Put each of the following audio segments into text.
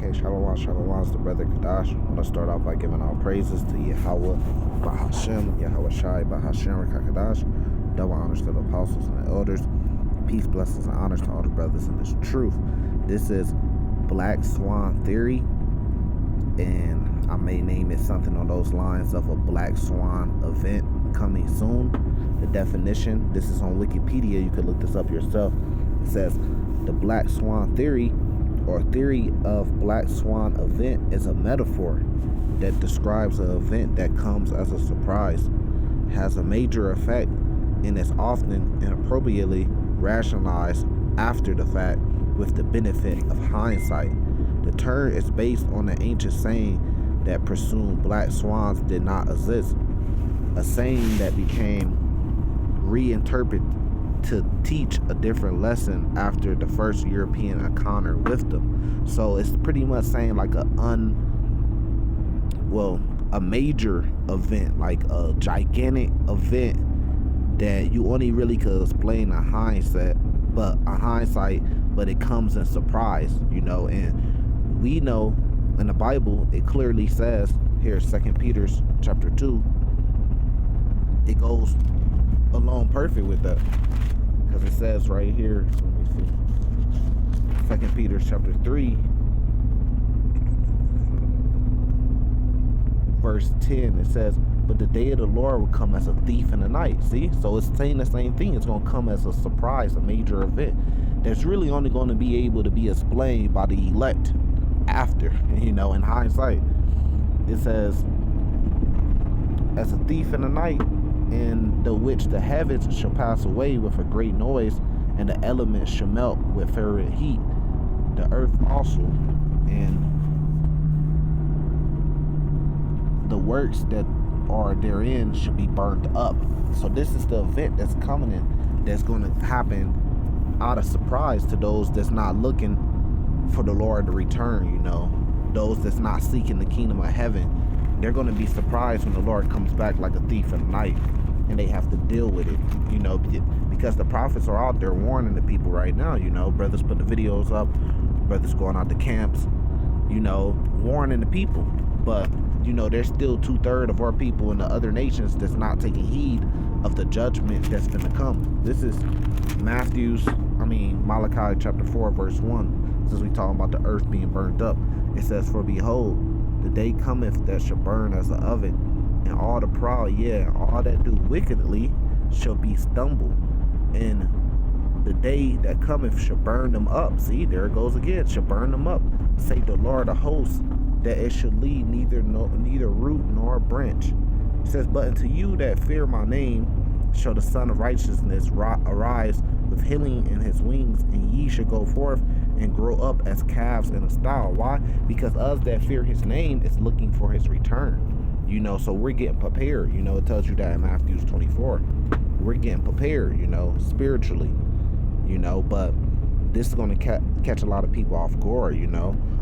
Okay, Shalom, Shalom, it's the brother Kadash. I want to start off by giving all praises to Yahweh, Bahashem, Yahweh Shai, Bahashem, Rakakadash. Double honors to the apostles and the elders. Peace, blessings, and honors to all the brothers in this truth. This is Black Swan Theory, and I may name it something on those lines of a Black Swan event coming soon. The definition, this is on Wikipedia, you can look this up yourself. It says, the Black Swan Theory, or theory of Black Swan event, is a metaphor that describes an event that comes as a surprise, has a major effect, and is often inappropriately rationalized after the fact with the benefit of hindsight. The term is based on the ancient saying that presumed black swans did not exist, a saying that became reinterpreted to teach a different lesson after the first European encounter with them. So it's pretty much saying like a major event, like a gigantic event that you only really could explain in hindsight, but it comes in surprise, and we know in the Bible it clearly says here, 2 Peter chapter 2, it goes along perfect with that, because it says right here, let me see, 2 Peter chapter 3 verse 10, it says, but the day of the Lord will come as a thief in the night. See, so it's saying the same thing. It's going to come as a surprise, a major event that's really only going to be able to be explained by the elect after, in hindsight. It says, as a thief in the night, in the which the heavens shall pass away with a great noise, and the elements shall melt with fervent heat, the earth also, and the works that are therein should be burned up. So this is the event that's coming in, that's going to happen out of surprise to those that's not looking for the Lord to return. Those that's not seeking the kingdom of heaven, they're going to be surprised when the Lord comes back like a thief in the night, and they have to deal with it, because the prophets are out there warning the people right now. Brothers put the videos up, brothers going out to camps, warning the people. But there's still 2/3 of our people in the other nations that's not taking heed of the judgment that's going to come. This is Malachi chapter 4 verse 1. Since we talking about the earth being burned up, it says, for behold, the day cometh that shall burn as an oven, and all the proud, and all that do wickedly shall be stumbled, and the day that cometh shall burn them up. See, there it goes again, shall burn them up, say the Lord of hosts, that it should leave neither root nor branch. It says, but unto you that fear my name shall the Son of Righteousness arise with healing in his wings, and ye shall go forth and grow up as calves in a stall. Why? Because us that fear his name is looking for his return. So we're getting prepared. It tells you that in Matthew 24. We're getting prepared, spiritually, but this is going to catch a lot of people off guard,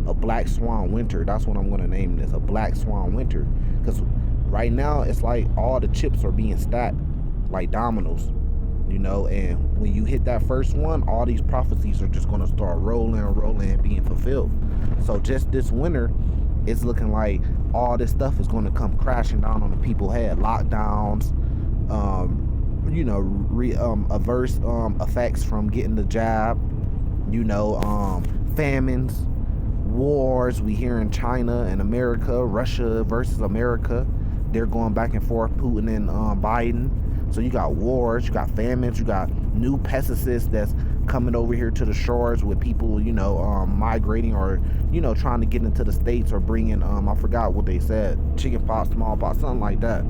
a Black Swan winter. That's what I'm going to name this, a Black Swan winter. Because right now, it's like all the chips are being stacked like dominoes, and when you hit that first one, all these prophecies are just going to start rolling and being fulfilled. So just this winter, it's looking like all this stuff is going to come crashing down on the people's head. Lockdowns, adverse effects from getting the jab, famines, wars. We hear in China and America, Russia versus America. They're going back and forth, Putin and Biden. So you got wars, you got famines, you got new pesticides that's coming over here to the shores with people, migrating or, trying to get into the States, or bringing, I forgot what they said, chickenpox, smallpox, something like that,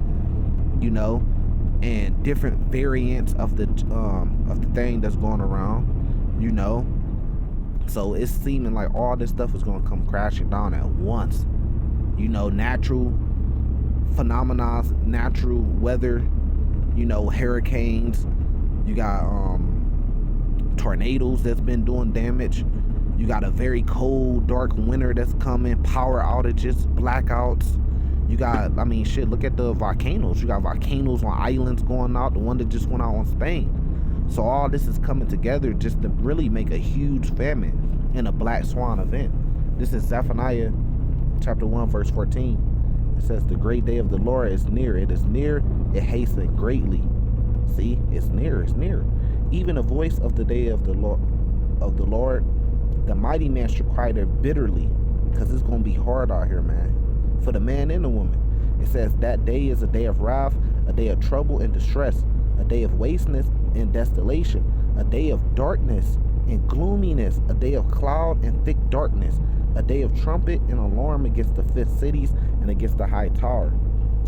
and different variants of the thing that's going around, So it's seeming like all this stuff is going to come crashing down at once. Natural phenomena, natural weather, hurricanes. You got tornadoes that's been doing damage. You got a very cold, dark winter that's coming, power outages, blackouts. You got, look at the volcanoes. You got volcanoes on islands going out, the one that just went out on Spain. So all this is coming together just to really make a huge famine in a Black Swan event. This is Zephaniah chapter 1, verse 14. It says, the great day of the Lord is near. It is near. It hastened greatly. See, it's near. It's near. Even a voice of the day of the Lord, the mighty man shall cry there bitterly, because it's going to be hard out here, man, for the man and the woman. It says that day is a day of wrath, a day of trouble and distress, a day of wasteness and desolation, a day of darkness and gloominess, a day of cloud and thick darkness, a day of trumpet and alarm against the fifth cities and against the high tower.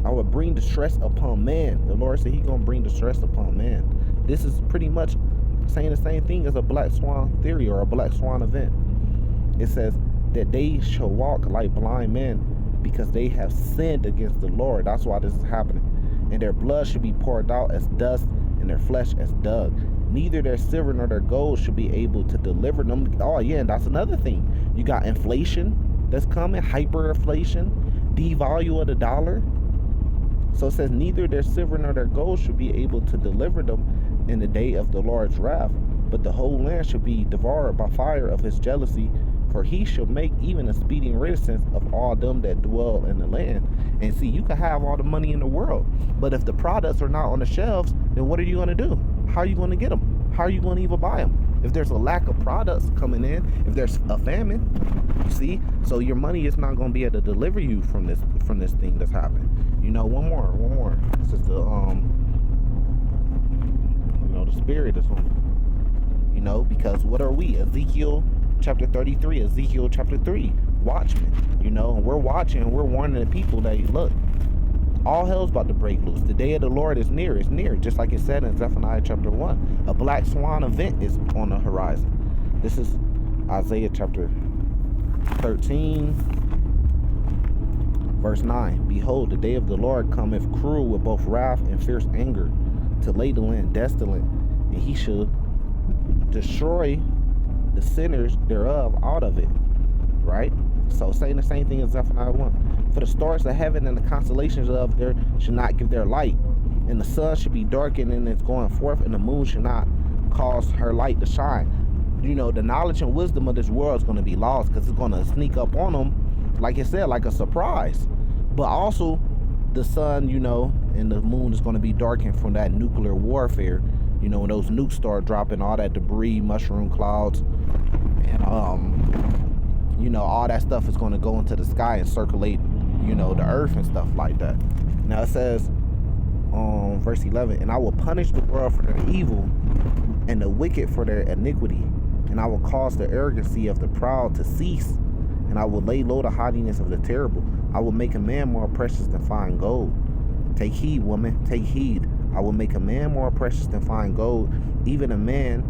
I will bring distress upon man. The Lord said He's going to bring distress upon man. This is pretty much saying the same thing as a black swan theory or a black swan event. It says that they shall walk like blind men because they have sinned against the Lord. That's why this is happening. And their blood should be poured out as dust and their flesh as dung. Neither their silver nor their gold should be able to deliver them. Oh yeah, and that's another thing. You got inflation that's coming, hyperinflation, devalue of the dollar. So it says neither their silver nor their gold should be able to deliver them in the day of the Lord's wrath, but the whole land shall be devoured by fire of His jealousy, for He shall make even a speeding recompense of all them that dwell in the land. And see, you can have all the money in the world, but if the products are not on the shelves, then what are you going to do? How are you going to get them? How are you going to even buy them? If there's a lack of products coming in, if there's a famine, you see, so your money is not going to be able to deliver you from this thing that's happening. You know, one more. This is the the spirit is on. You know, because what are we? Ezekiel chapter 33, Ezekiel chapter 3, watchmen. You know, and we're watching, we're warning the people that look, all hell's about to break loose. The day of the Lord is near. It's near, just like it said in Zephaniah chapter 1. A black swan event is on the horizon. This is Isaiah chapter 13, verse 9. Behold, the day of the Lord cometh cruel with both wrath and fierce anger, to lay the land desolate, and He shall destroy the sinners thereof out of it. Right? So saying the same thing as Zephaniah 1. For the stars of heaven and the constellations of there should not give their light, and the sun should be darkened in its going forth, and the moon should not cause her light to shine. You know, the knowledge and wisdom of this world is going to be lost, because it's going to sneak up on them, like it said, like a surprise. But also, the sun, you know, and the moon is going to be darkened from that nuclear warfare. You know, when those nukes start dropping all that debris, mushroom clouds, and you know, all that stuff is going to go into the sky and circulate, you know, the earth and stuff like that. Now it says, verse 11, and I will punish the world for their evil and the wicked for their iniquity, and I will cause the arrogancy of the proud to cease, and I will lay low the haughtiness of the terrible. I will make a man more precious than fine gold. Take heed, woman, take heed. I will make a man more precious than fine gold, even a man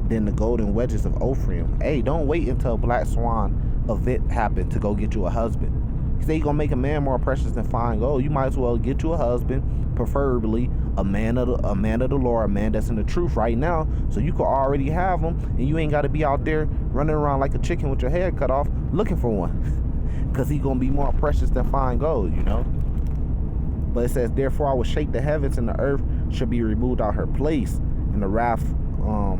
than the golden wedges of Ophir. Hey, don't wait until Black Swan event happen to go get you a husband. He said you're gonna make a man more precious than fine gold. You might as well get you a husband, preferably a man of the Lord, a man that's in the truth right now, so you could already have him, and you ain't got to be out there running around like a chicken with your head cut off looking for one, because he's gonna be more precious than fine gold, you know. But it says, therefore I will shake the heavens, and the earth shall be removed out her place in the wrath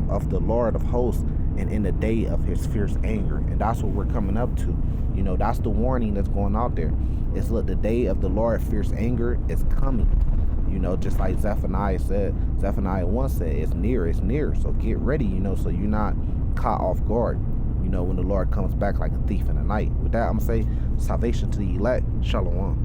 of the Lord of hosts, and in the day of His fierce anger. And that's what we're coming up to. You know, that's the warning that's going out there. It's look, the day of the Lord fierce anger is coming. You know, just like Zephaniah said, Zephaniah 1 said, it's near. So get ready, you know, so you're not caught off guard, you know, when the Lord comes back like a thief in the night. With that, I'm going to say salvation to the elect. Shalom.